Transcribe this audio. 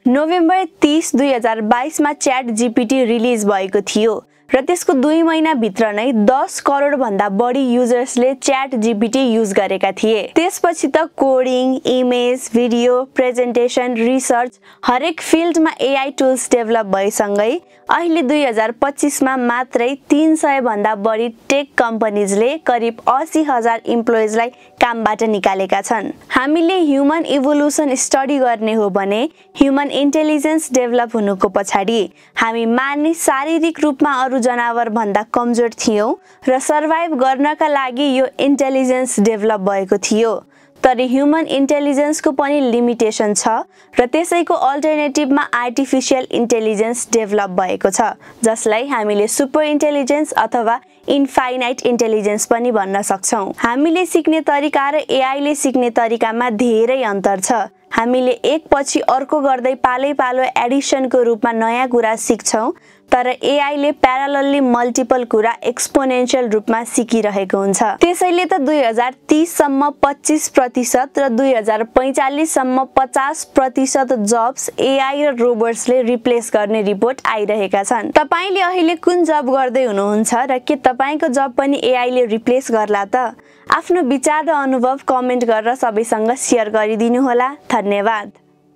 November 30, 2022 मा chat GPT release भएको थियो र त्यसको 2 महिना भित्र नै 10 करोड भन्दा बढी युजर्सले च्याट जीपीटी युज गरेका थिए। त्यसपछि त coding, image, video, presentation, research हरेक फिल्डमा एआई टुल्स डेभलप भएसँगै अहिले 2025 मा मात्रै 300 भन्दा बढी टेक कम्पनीजले करिब 80,000 इम्प्लोइजलाई कामबाट निकालेका छन्। हामीले ह्युमन इभोल्युसन स्टडी गर्ने हो भने ह्युमन इन्टेलिजेन्स डेभलप हुनुको पछाडि हामी मानिस शारीरिक रूपमा अरु जनावर भन्दा कमजोर थियौं र सर्भाइभ गर्नका लागि यो इन्टेलिजेन्स डेभलप भएको थियो। तर ह्युमन इन्टेलिजेन्सको पनि लिमिटेसन छ र त्यसैको अल्टरनेटिभमा आर्टिफिशियल इन्टेलिजेन्स डेभलप भएको छ, जसलाई हामीले सुपर इन्टेलिजेन्स अथवा इन्फाइनाइट इन्टेलिजेन्स पनि भन्न सक्छौं। हामीले सिक्ने तरिका र एआईले सिक्ने तरिकामा धेरै अन्तर छ। हामीले एक पछि अर्को गर्दै पालै-पालो एडिसनको रूपमा नयाँ कुरा सिक्छौं, तर एआईले प्यारालली मल्टिपल कुरा एक्सपोनेन्शियल रूपमा सिकिरहेको हुन्छ। त्यसैले त 2030 सम्म 25% र 2045 सम्म 50% जब्स एआई र रोबोट्सले रिप्लेस गर्ने रिपोर्ट आइरहेका छन्। तपाईले अहिले कुन जब गर्दै हुनुहुन्छ र के तपाईको जब पनि एआईले रिप्लेस गर्ला त? आफ्नो विचार र अनुभव कमेन्ट गरेर सबैसँग शेयर गरिदिनु होला। धन्यवाद।